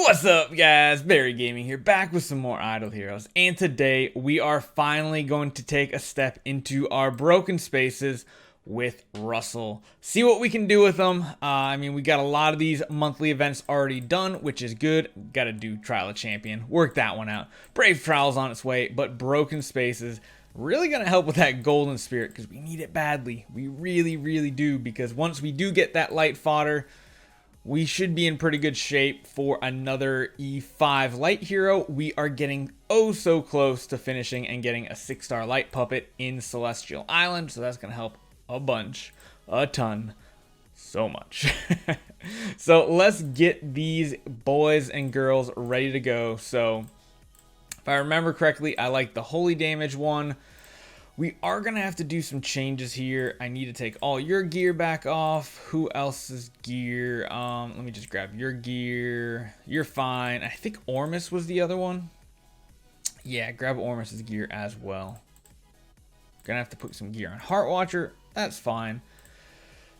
What's up, guys? Barry Gaming here, back with some more Idle Heroes, and today we are finally going to take a step into our broken spaces with Russell. See what we can do with them. We got a lot of these monthly events already done, which is good. Got to do Trial of Champion, work that one out. Brave Trial's on its way, but broken spaces really going to help with that golden spirit because we need it badly. We really, really do, because once we do get that light fodder, we should be in pretty good shape for another E5 light hero. We are getting oh so close to finishing and getting a 6-star light puppet in Celestial Island. So that's going to help a bunch, a ton, so much. So let's get these boys and girls ready to go. So if I remember correctly, I like the holy damage one. We are going to have to do some changes here. I need to take all your gear back off. Who else's gear? Let me just grab your gear. You're fine. I think Ormus was the other one. Yeah, grab Ormus's gear as well. Gonna have to put some gear on Heartwatcher. That's fine.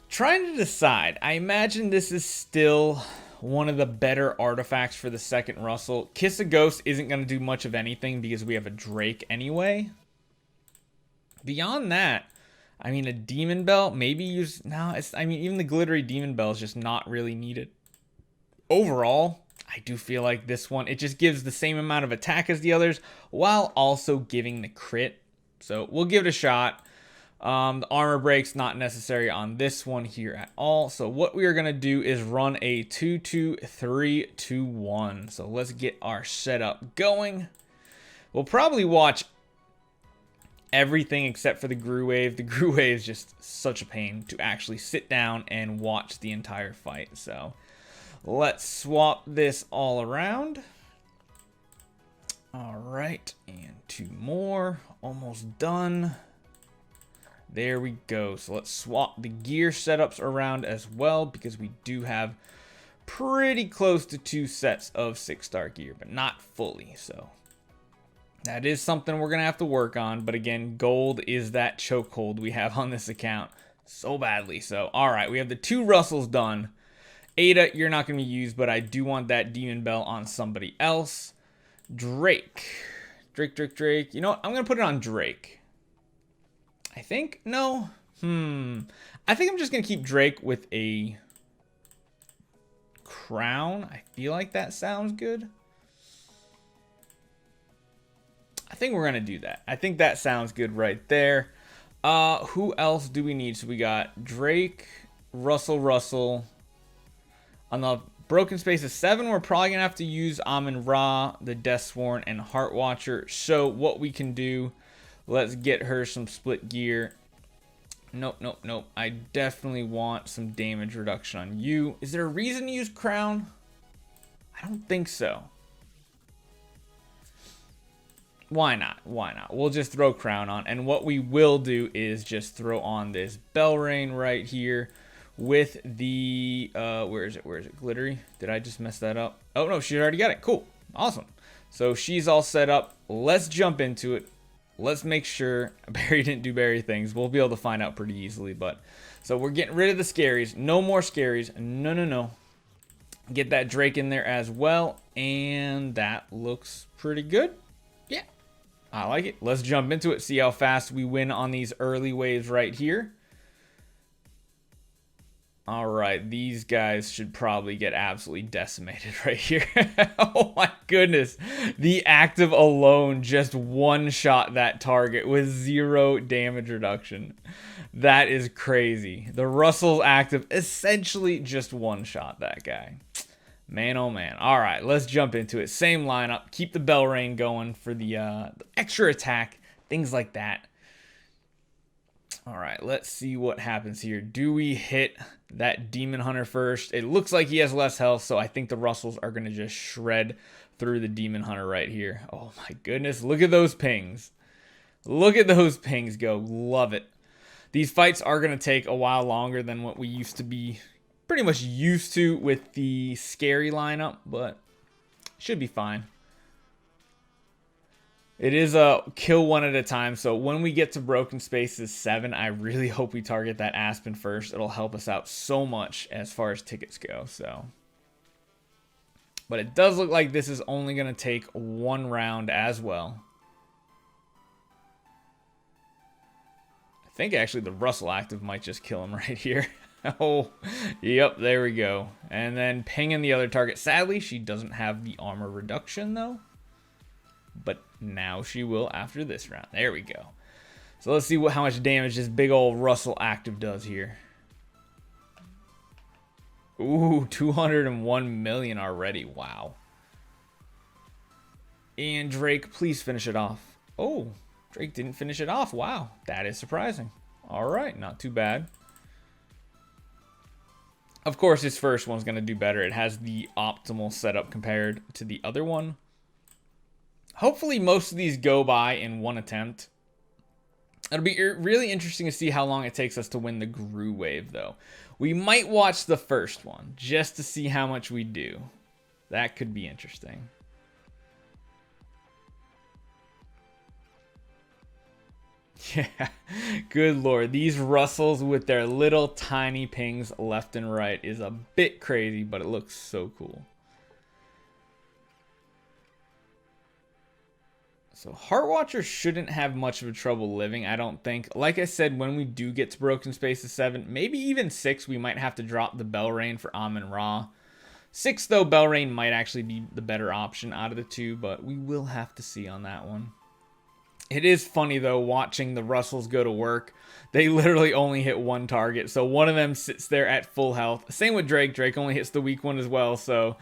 Trying to decide. I imagine this is still one of the better artifacts for the second Russell. Kiss a Ghost isn't going to do much of anything because we have a Drake anyway. Beyond that, a demon bell, maybe use, no, even the glittery demon bell is just not really needed. Overall, I do feel like this one, it just gives the same amount of attack as the others while also giving the crit. So we'll give it a shot. The armor break's not necessary on this one here at all. So what we are going to do is run a 2-2-3-2-1. So let's get our setup going. We'll probably watch everything except for the Gru Wave. The Gru Wave is just such a pain to actually sit down and watch the entire fight. So let's swap this all around. All right, and 2 more, almost done. There we go. So let's swap the gear setups around as well, because we do have pretty close to 2 sets of 6-star gear, but not fully. So that is something we're going to have to work on. But again, gold is that chokehold we have on this account so badly. So, all right, we have the 2 Russells done. Ada, you're not going to be used, but I do want that Demon Bell on somebody else. Drake. Drake. You know what? I'm going to put it on Drake. I think? No. I think I'm just going to keep Drake with a crown. I feel like that sounds good. I think we're going to do that. I think that sounds good right there. Who else do we need? So we got Drake, Russell. On the broken space of 7, we're probably going to have to use Amun-Ra, the Deathsworn, and Heartwatcher. So what we can do, let's get her some split gear. Nope. I definitely want some damage reduction on you. Is there a reason to use crown? I don't think so. Why not? We'll just throw crown on. And what we will do is just throw on this Belrain right here with the, where is it? Glittery? Did I just mess that up? Oh, no, she already got it. Cool. Awesome. So she's all set up. Let's jump into it. Let's make sure Barry didn't do Barry things. We'll be able to find out pretty easily. But so we're getting rid of the scaries. No more scaries. No. Get that Drake in there as well. And that looks pretty good. Yeah. I like it. Let's jump into it, see how fast we win on these early waves right here. All right, these guys should probably get absolutely decimated right here. Oh my goodness. The active alone just one-shot that target with 0 damage reduction. That is crazy. The Russell's active essentially just one-shot that guy. Man, oh man. All right, let's jump into it. Same lineup. Keep the Belrain going for the extra attack, things like that. All right, let's see what happens here. Do we hit that Demon Hunter first? It looks like he has less health, so I think the Russells are going to just shred through the Demon Hunter right here. Oh my goodness, look at those pings. Look at those pings go. Love it. These fights are going to take a while longer than what we used to be pretty much used to with the scary lineup, but should be fine. It is a kill one at a time, so when we get to broken spaces 7, I really hope we target that Aspen first. It'll help us out so much as far as tickets go. So But it does look like this is only going to take 1 round as well. I think actually the Russell active might just kill him right here. Oh, yep, there we go. And then pinging the other target. Sadly, she doesn't have the armor reduction, though. But now she will after this round. There we go. So let's see how much damage this big old Russell active does here. Ooh, 201 million already. Wow. And Drake, please finish it off. Oh, Drake didn't finish it off. Wow, that is surprising. All right, not too bad. Of course, his first one's going to do better. It has the optimal setup compared to the other one. Hopefully, most of these go by in 1 attempt. It'll be really interesting to see how long it takes us to win the Gru wave, though. We might watch the first one just to see how much we do. That could be interesting. Yeah, good lord. These Russells with their little tiny pings left and right is a bit crazy, but it looks so cool. So Heartwatcher shouldn't have much of a trouble living, I don't think. Like I said, when we do get to Broken Spaces 7, maybe even 6, we might have to drop the Belrain for Amun-Ra. 6, though, Belrain might actually be the better option out of the 2, but we will have to see on that one. It is funny, though, watching the Russells go to work. They literally only hit 1 target, so one of them sits there at full health. Same with Drake. Drake only hits the weak one as well, so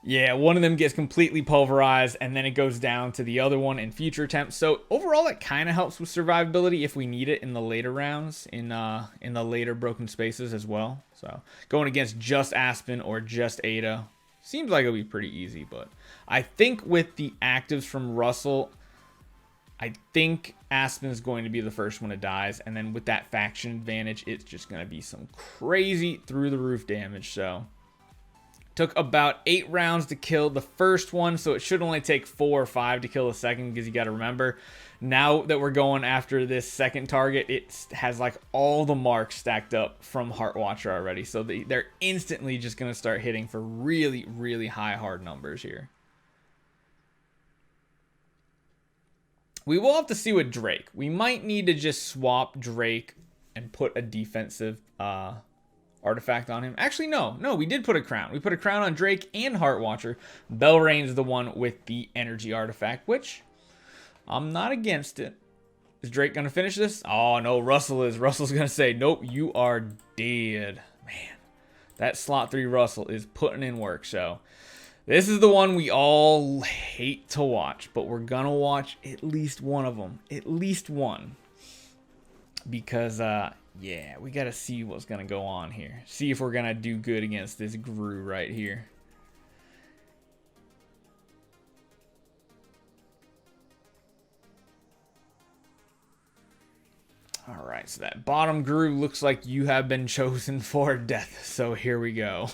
yeah, one of them gets completely pulverized, and then it goes down to the other one in future attempts. So overall, it kind of helps with survivability if we need it in the later rounds, in the later Broken Spaces as well. So going against just Aspen or just Ada seems like it'll be pretty easy, but I think with the actives from Russell, I think Aspen's going to be the first one that dies, and then with that faction advantage, it's just going to be some crazy through-the-roof damage. So took about 8 rounds to kill the first one, so it should only take 4 or 5 to kill the second, because you got to remember, now that we're going after this second target, it has like all the marks stacked up from Heartwatcher already, so they're instantly just going to start hitting for really, really high hard numbers here. We will have to see with Drake. We might need to just swap Drake and put a defensive artifact on him. Actually, no, we did put a crown. We put a crown on Drake and Heartwatcher. Belrain's the one with the energy artifact, which I'm not against it. Is Drake going to finish this? Oh, no, Russell is. Russell's going to say, nope, you are dead. Man, that slot 3 Russell is putting in work, so this is the one we all hate to watch, but we're going to watch at least one of them. At least one. Because, yeah, we got to see what's going to go on here. See if we're going to do good against this Gru right here. All right, so that bottom Gru looks like you have been chosen for death. So here we go.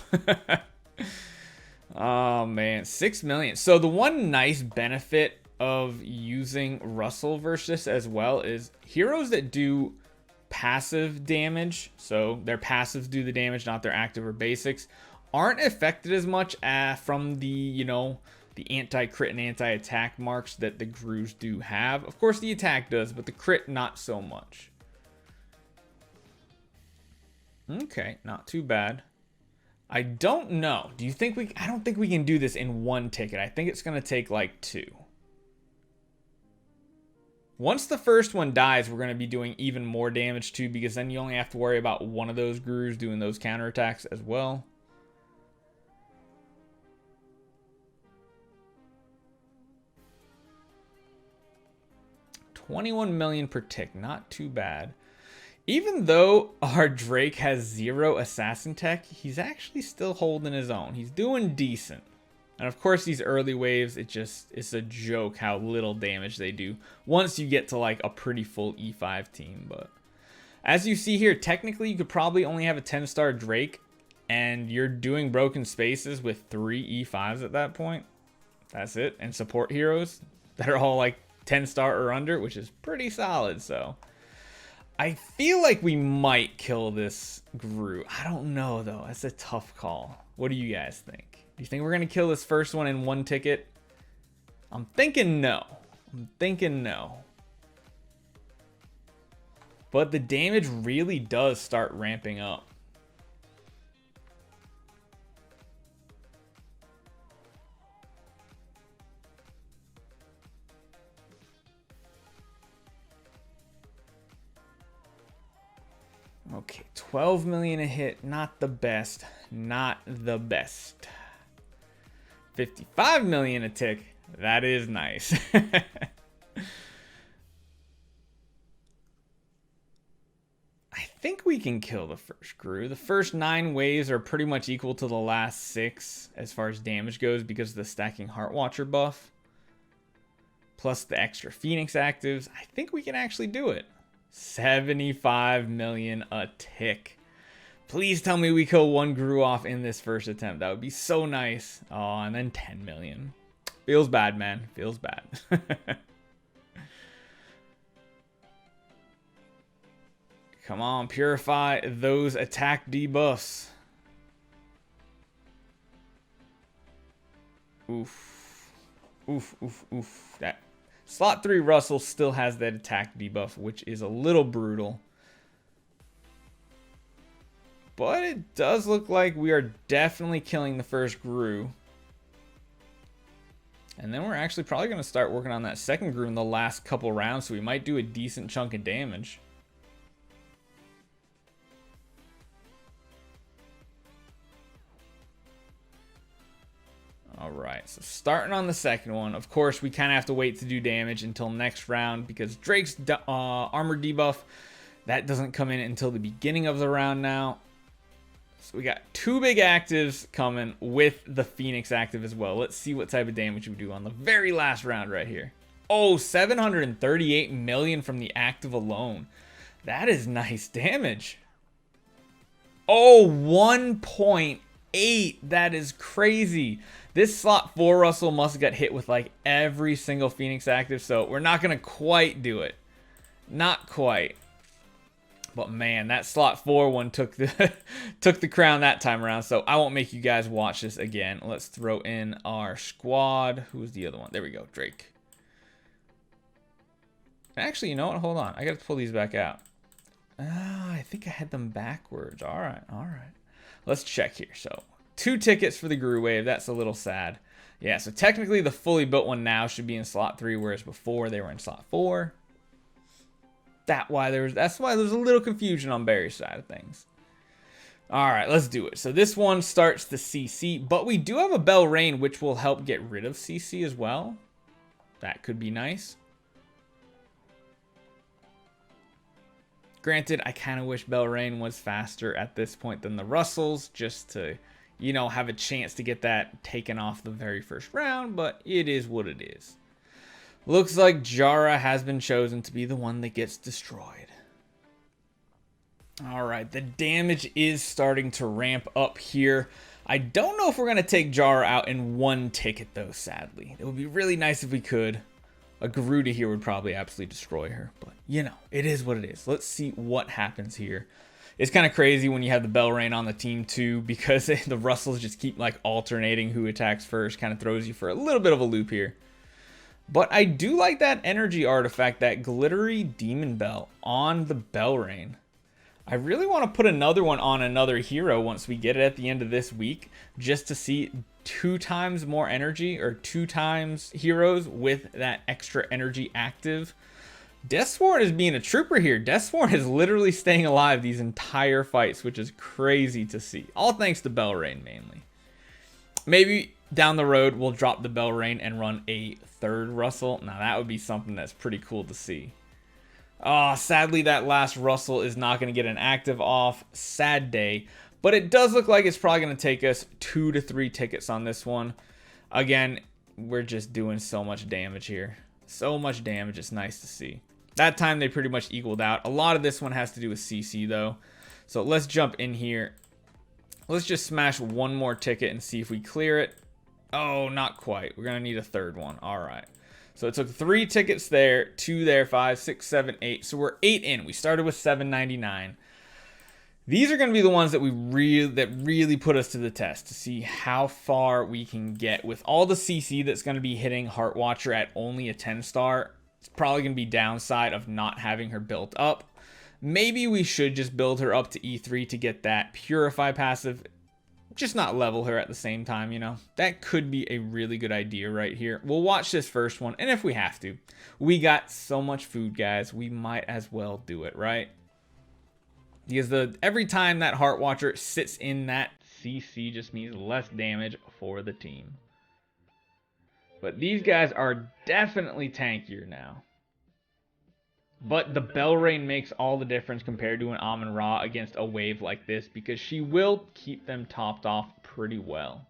Oh, man, 6 million. So the one nice benefit of using Russell versus this as well is heroes that do passive damage, so their passives do the damage, not their active or basics, aren't affected as much from the, you know, the anti-crit and anti-attack marks that the Grus do have. Of course, the attack does, but the crit, not so much. Okay, not too bad. I don't know. Do you think I don't think we can do this in 1 ticket. I think it's going to take like 2. Once the first one dies, we're going to be doing even more damage too, because then you only have to worry about one of those Grus doing those counterattacks as well. $21 million per tick, not too bad. Even though our Drake has 0 assassin tech, he's actually still holding his own. He's doing decent. And of course, these early waves, it's a joke how little damage they do once you get to like a pretty full E5 team. But as you see here, technically you could probably only have a 10-star Drake, and you're doing Broken Spaces with 3 E5s at that point. That's it. And support heroes that are all like 10-star or under, which is pretty solid. So I feel like we might kill this Gru. I don't know, though. That's a tough call. What do you guys think? Do you think we're going to kill this first one in one ticket? I'm thinking no. I'm thinking no. But the damage really does start ramping up. Okay, 12 million a hit. Not the best. Not the best. 55 million a tick. That is nice. I think we can kill the first Gru. The first 9 waves are pretty much equal to the last 6 as far as damage goes because of the stacking Heart Watcher buff. Plus the extra Phoenix actives. I think we can actually do it. 75 million a tick. Please tell me we kill 1 Gru off in this first attempt. That would be so nice. Oh, and then 10 million. Feels bad, man. Feels bad. Come on, purify those attack debuffs. Oof. Oof, oof, oof. That slot 3 Russell still has that attack debuff, which is a little brutal. But it does look like we are definitely killing the first Gru. And then we're actually probably going to start working on that second Gru in the last couple rounds, so we might do a decent chunk of damage. Alright, so starting on the second one. Of course, we kind of have to wait to do damage until next round because Drake's armor debuff, that doesn't come in until the beginning of the round now. So we got 2 big actives coming with the Phoenix active as well. Let's see what type of damage we do on the very last round right here. Oh, 738 million from the active alone. That is nice damage. Oh, 1.8. That is crazy. This slot 4 Russell must have got hit with like every single Phoenix active, so we're not going to quite do it. Not quite. But man, that slot 4 one took the took the crown that time around, so I won't make you guys watch this again. Let's throw in our squad. Who's the other one? There we go, Drake. Actually, you know what? Hold on. I got to pull these back out. I think I had them backwards. All right, all right. Let's check here. So 2 tickets for the Gru wave. That's a little sad. Yeah, so technically the fully built one now should be in slot 3, whereas before they were in slot 4. That's why there's a little confusion on Barry's side of things. All right, let's do it. So this one starts the CC, but we do have a Bell Rain, which will help get rid of CC as well. That could be nice. Granted, I kind of wish Bell Rain was faster at this point than the Russells, just to, you know, have a chance to get that taken off the very first round, but it is what it is. Looks like Jara has been chosen to be the one that gets destroyed. Alright, the damage is starting to ramp up here. I don't know if we're going to take Jara out in 1 ticket though, sadly. It would be really nice if we could. A Garuda here would probably absolutely destroy her, but you know, it is what it is. Let's see what happens here. It's kind of crazy when you have the Bell Rain on the team too, because the Russells just keep like alternating who attacks first. Kind of throws you for a little bit of a loop here. But I do like that energy artifact, that glittery demon bell on the Bell Rain. I really want to put another one on another hero once we get it at the end of this week, just to see 2 times more energy, or 2 times heroes with that extra energy active. Deathsworn is being a trooper here. Deathsworn is literally staying alive these entire fights, which is crazy to see. All thanks to Bell Rain mainly. Maybe down the road we'll drop the Bell Rain and run a 3rd Russell. Now that would be something that's pretty cool to see. Oh, sadly that last Russell is not going to get an active off. Sad day. But it does look like it's probably going to take us 2 to 3 tickets on this one. Again, we're just doing so much damage here. So much damage. It's nice to see. That time they pretty much equaled out. A lot of this one has to do with CC though. So let's jump in here. Let's just smash 1 more ticket and see if we clear it. Oh, not quite. We're going to need a 3rd one. All right. So it took 3 tickets there, 2 there, 5, 6, 7, 8. So we're 8 in. We started with 799. These are going to be the ones that really put us to the test to see how far we can get with all the CC that's going to be hitting Heartwatcher at only a 10-star. It's probably going to be downside of not having her built up. Maybe we should just build her up to E3 to get that Purify passive, just not level her at the same time, you know. That could be a really good idea right here. We'll watch this first one, and if we have to, we got so much food, guys, we might as well do it, right? Because every time that Heartwatcher sits in that CC just means less damage for the team. But these guys are definitely tankier now. But the Belrain makes all the difference compared to an Amon-Ra against a wave like this, because she will keep them topped off pretty well.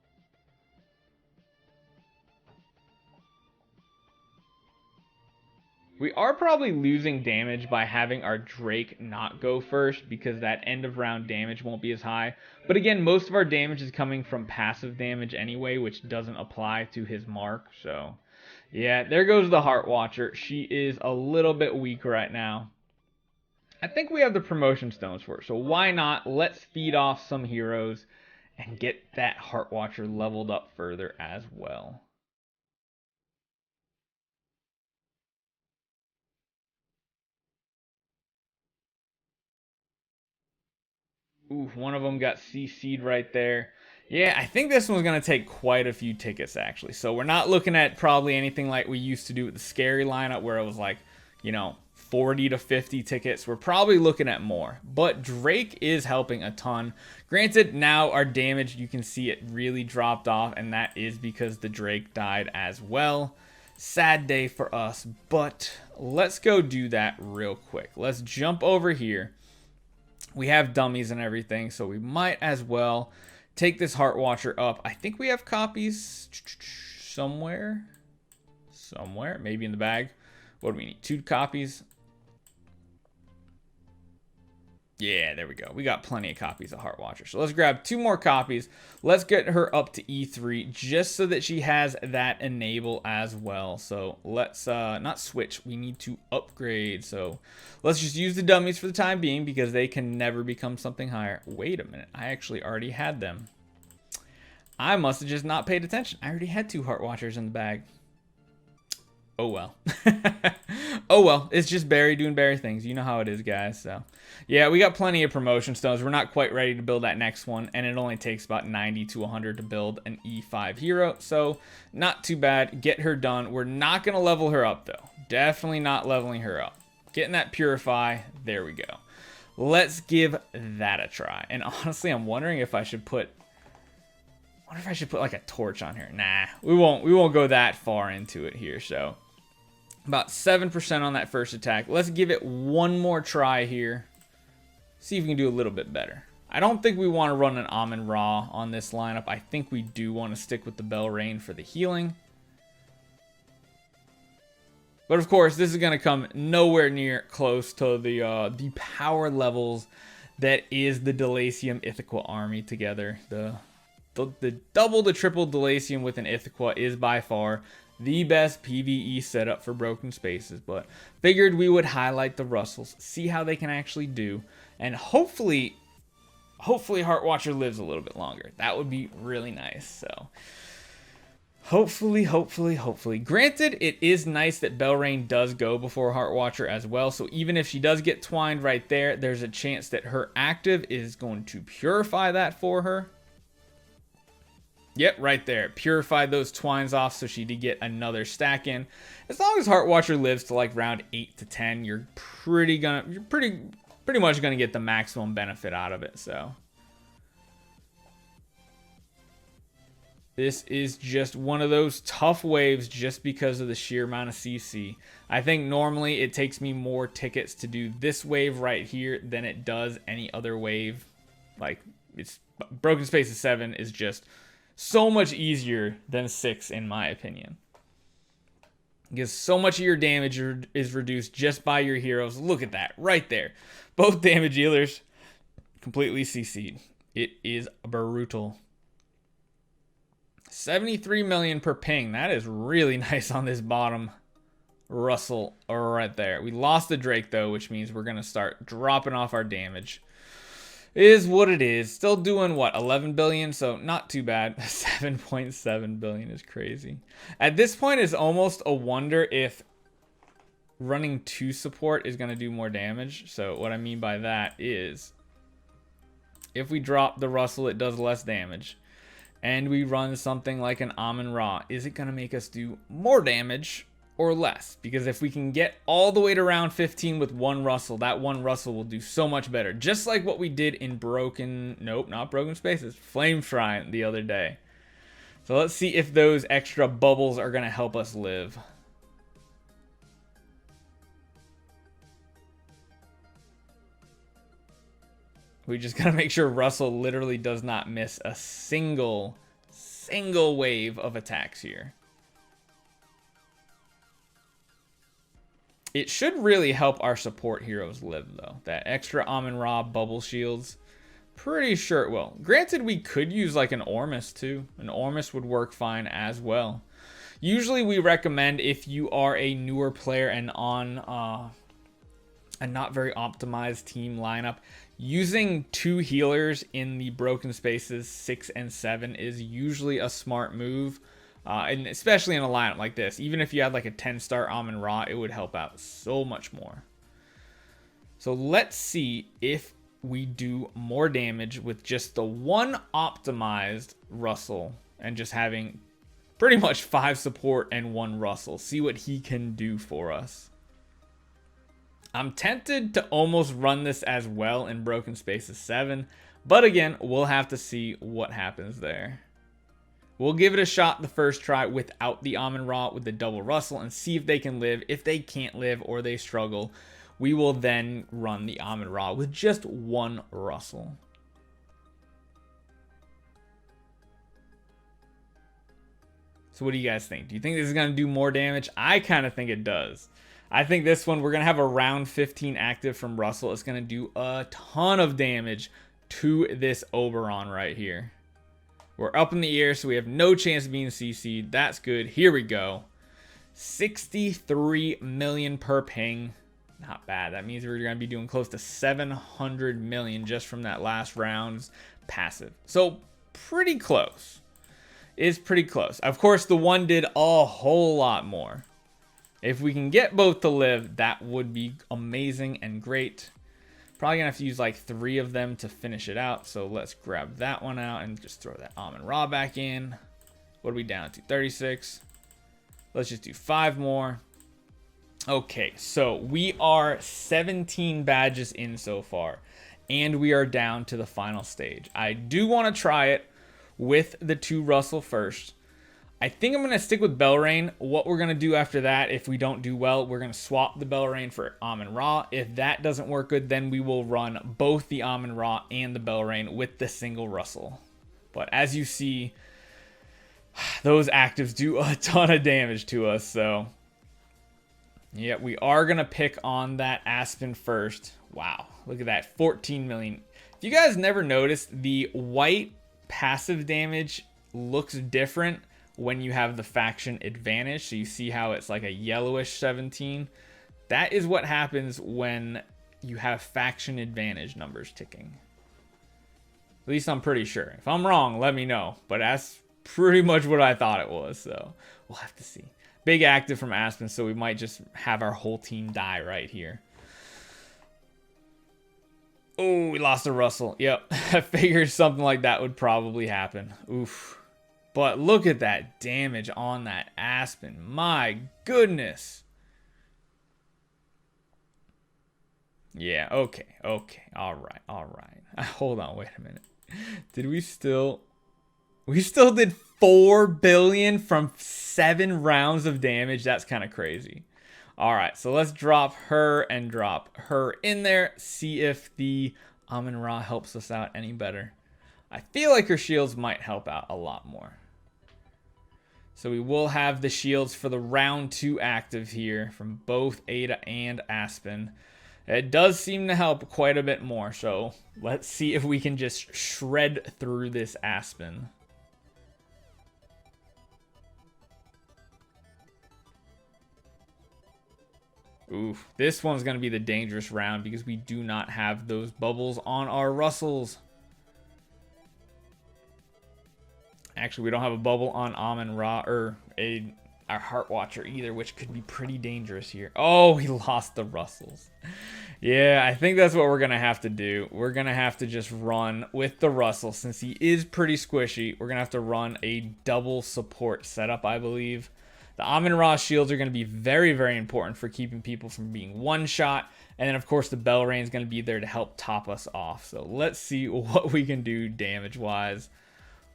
We are probably losing damage by having our Drake not go first, because that end of round damage won't be as high. But again, most of our damage is coming from passive damage anyway, which doesn't apply to his mark. So yeah, there goes the Heartwatcher. She is a little bit weak right now. I think we have the promotion stones for her, so why not? Let's feed off some heroes and get that Heartwatcher leveled up further as well. Ooh, one of them got CC'd right there. Yeah, I think this one's going to take quite a few tickets, actually. So we're not looking at probably anything like we used to do with the scary lineup where it was like, you know, 40 to 50 tickets. We're probably looking at more. But Drake is helping a ton. Granted, now our damage, you can see it really dropped off, and that is because the Drake died as well. Sad day for us, but let's go do that real quick. Let's jump over here. We have dummies and everything, so we might as well take this Heartwatcher up. I think we have copies somewhere. Maybe in the bag. What do we need? 2 copies. Yeah, there we go. We got plenty of copies of Heartwatcher. So let's grab 2 more copies. Let's get her up to E3 just so that she has that enable as well. So let's not switch. We need to upgrade. So let's just use the dummies for the time being because they can never become something higher. Wait a minute. I actually already had them. I must have just not paid attention. I already had 2 Heartwatchers in the bag. Oh well. Oh well, it's just Barry doing Barry things. You know how it is, guys. So yeah, we got plenty of promotion stones. We're not quite ready to build that next one, and it only takes about 90 to 100 to build an E5 hero, so not too bad. Get her done. We're not going to level her up, though. Definitely not leveling her up. Getting that Purify. There we go. Let's give that a try. And honestly, I'm wondering if I should put... I wonder if I should put like a torch on here. Nah, we won't go that far into it here, so... About 7% on that first attack. Let's give it one more try here. See if we can do a little bit better. I don't think we want to run an Amon-Ra on this lineup. I think we do want to stick with the Belrain for the healing. But of course, this is going to come nowhere near close to the power levels that is the Delacium Ithaca army together. The double to triple Delacium with an Ithaca is by far the best PvE setup for broken spaces, but figured we would highlight the Russells, see how they can actually do, and hopefully Heartwatcher lives a little bit longer. That would be really nice. So hopefully. Granted, it is nice that Belrain does go before Heartwatcher as well, so even if she does get twined right there, there's a chance that her active is going to purify that for her. Yep, right there. Purify those twines off so she did get another stack in. As long as Heartwatcher lives to like round 8 to 10, you're pretty much gonna get the maximum benefit out of it. So this is just one of those tough waves just because of the sheer amount of CC. I think normally it takes me more tickets to do this wave right here than it does any other wave. Like, it's Broken Spaces 7 is just so much easier than 6 in my opinion. Because so much of your damage is reduced just by your heroes. Look at that right there. Both damage dealers completely CC'd. It is brutal. 73 million per ping. That is really nice on this bottom Russell right there. We lost the Drake though, which means we're going to start dropping off our damage. Is what it is. Still doing what, 11 billion, so not too bad. 7.7 billion is crazy. At this point, it's almost a wonder if running 2 support is going to do more damage. So what I mean by that is if we drop the Russell, it does less damage. And we run something like an Amun-Ra, is it going to make us do more damage or less? Because if we can get all the way to round 15 with 1 Russell, that 1 Russell will do so much better. Just like what we did in not Broken Spaces, Flame Shrine the other day. So let's see if those extra bubbles are going to help us live. We just got to make sure Russell literally does not miss a single wave of attacks here. It should really help our support heroes live, though. That extra Amun-Ra bubble shields. Pretty sure it will. Granted, we could use like an Ormus, too. An Ormus would work fine as well. Usually, we recommend if you are a newer player and on a not very optimized team lineup, using 2 healers in the Broken Spaces 6 and 7 is usually a smart move. And especially in a lineup like this, even if you had like a 10-star Amun-Ra, it would help out so much more. So let's see if we do more damage with just the 1 optimized Russell and just having pretty much 5 support and 1 Russell. See what he can do for us. I'm tempted to almost run this as well in Broken Spaces 7, but again, we'll have to see what happens there. We'll give it a shot the first try without the Amun-Ra with the double Russell and see if they can live. If they can't live or they struggle, we will then run the Amun-Ra with just 1 Russell. So what do you guys think? Do you think this is going to do more damage? I kind of think it does. I think this one, we're going to have a round 15 active from Russell. It's going to do a ton of damage to this Oberon right here. We're up in the air, so we have no chance of being CC'd. That's good. Here we go. 63 million per ping. Not bad. That means we're going to be doing close to 700 million just from that last round's passive. So pretty close. It's pretty close. Of course, the one did a whole lot more. If we can get both to live, that would be amazing and great. Probably gonna have to use like 3 of them to finish it out. So let's grab that one out and just throw that Amun-Ra back in. What are we down to? 36. Let's just do 5 more. Okay, so we are 17 badges in so far, and we are down to the final stage. I do want to try it with the 2 Russell first. I think I'm going to stick with Belrain. What we're going to do after that, if we don't do well, we're going to swap the Belrain for Amun-Ra. If that doesn't work good, then we will run both the Amun-Ra and the Belrain with the single Russell. But as you see, those actives do a ton of damage to us. So, yeah, we are going to pick on that Aspen first. Wow, look at that, 14 million. If you guys never noticed, the white passive damage looks different when you have the faction advantage. So you see how it's like a yellowish 17. That is what happens when you have faction advantage numbers ticking. At least I'm pretty sure. If I'm wrong, let me know. But that's pretty much what I thought it was. So we'll have to see. Big active from Aspen, so we might just have our whole team die right here. Oh, we lost a Russell. Yep, I figured something like that would probably happen. Oof. But look at that damage on that Aspen. My goodness. Yeah, okay. All right. Hold on, wait a minute. Did we still... We still did 4 billion from 7 rounds of damage. That's kind of crazy. All right, so let's drop her and drop her in there. See if the Amun-Ra helps us out any better. I feel like her shields might help out a lot more. So we will have the shields for the round 2 active here from both Ada and Aspen. It does seem to help quite a bit more. So let's see if we can just shred through this Aspen. Oof, this one's going to be the dangerous round because we do not have those bubbles on our Russells. Actually, we don't have a bubble on Amon-Ra or our Heart Watcher either, which could be pretty dangerous here. Oh, he lost the Russells. Yeah, I think that's what we're going to have to do. We're going to have to just run with the Russell. Since he is pretty squishy, we're going to have to run a double support setup, I believe. The Amon-Ra shields are going to be very, very important for keeping people from being one-shot. And then, of course, the Bell Rain is going to be there to help top us off. So let's see what we can do damage-wise.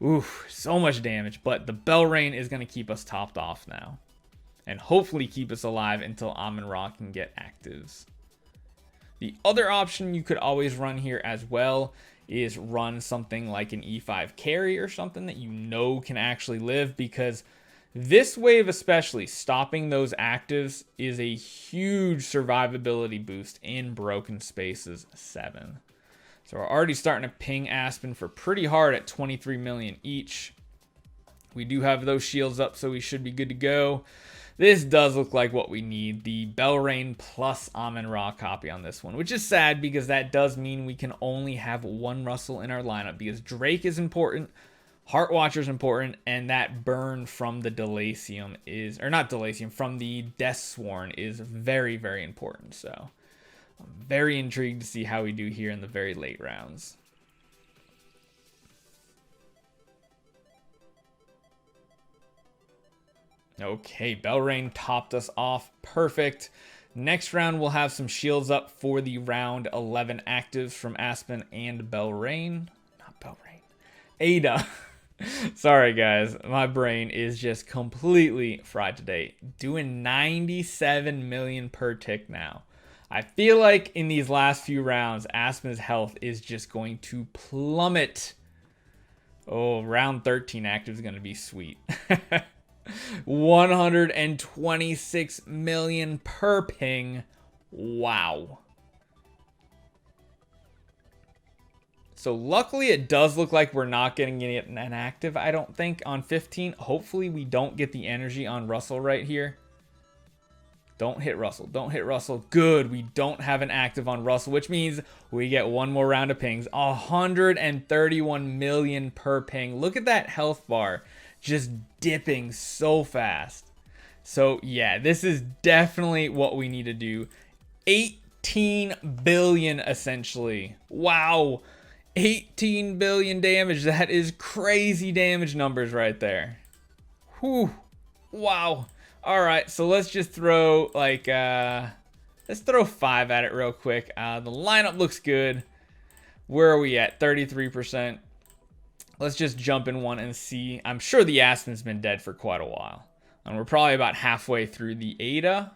Oof, so much damage. But the Bell Rain is going to keep us topped off now. And hopefully keep us alive until Amon-Ra can get actives. The other option you could always run here as well is run something like an E5 carry or something that you know can actually live, because this wave especially, stopping those actives is a huge survivability boost in Broken Spaces 7. So we're already starting to ping Aspen for pretty hard at 23 million each. We do have those shields up, so we should be good to go. This does look like what we need, the Bell Rain plus Amon-Ra copy on this one, which is sad because that does mean we can only have one Russell in our lineup, because Drake is important, Heart Watcher is important, and that burn from the Delacium is, or not Delacium, from the Death Sworn is very, very important. So I'm very intrigued to see how we do here in the very late rounds. Okay, Bell Rain topped us off. Perfect. Next round, we'll have some shields up for the round 11 actives from Aspen and Bell Rain. Not Bell Rain. Ada. Sorry, guys. My brain is just completely fried today. Doing 97 million per tick now. I feel like in these last few rounds, Aspen's health is just going to plummet. Oh, round 13 active is going to be sweet. 126 million per ping. Wow. So luckily it does look like we're not getting it an active, I don't think, on 15. Hopefully we don't get the energy on Russell right here. Don't hit Russell. Don't hit Russell. Good. We don't have an active on Russell, which means we get one more round of pings. 131 million per ping. Look at that health bar just dipping so fast. So yeah, this is definitely what we need to do. 18 billion essentially. Wow. 18 billion damage. That is crazy damage numbers right there. Whew. Wow. All right, so let's just throw like let's throw 5 at it real quick. The lineup looks good. Where are we at? 33%. Let's just jump in one and see. I'm sure the Aspen's been dead for quite a while. And we're probably about halfway through the Ada.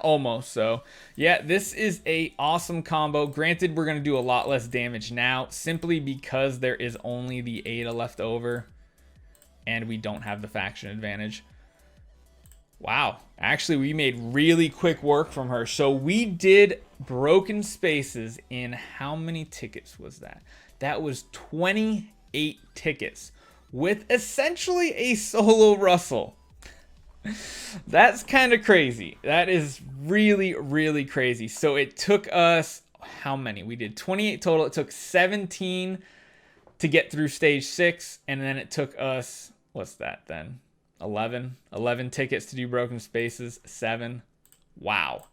Almost. So yeah, this is a awesome combo. Granted, we're going to do a lot less damage now simply because there is only the Ada left over and we don't have the faction advantage. Wow, actually we made really quick work from her. So we did Broken Spaces in how many tickets was that? That was 28 tickets with essentially a solo Russell. That's kind of crazy. That is really, really crazy. So it took us, how many? We did 28 total. It took 17 to get through stage 6. And then it took us, what's that then? 11 tickets to do Broken Spaces. 7. Wow.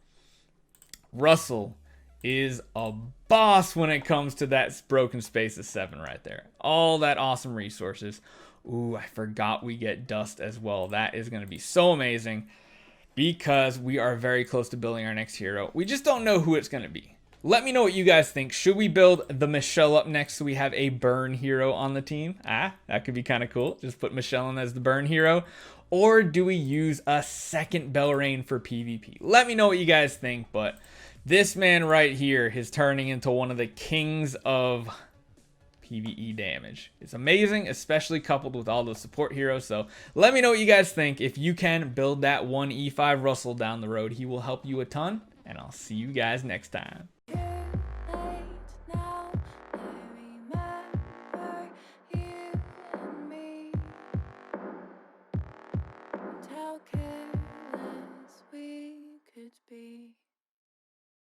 Russell is a boss when it comes to that Broken Spaces 7 right there. All that awesome resources. Ooh, I forgot we get Dust as well. That is going to be so amazing because we are very close to building our next hero. We just don't know who it's going to be. Let me know what you guys think. Should we build the Michelle up next so we have a burn hero on the team? That could be kind of cool. Just put Michelle in as the burn hero. Or do we use a second Bell Rain for PvP? Let me know what you guys think, but this man right here is turning into one of the kings of PvE damage. It's amazing, especially coupled with all those support heroes. So let me know what you guys think. If you can build that one E5 Russell down the road, he will help you a ton. And I'll see you guys next time.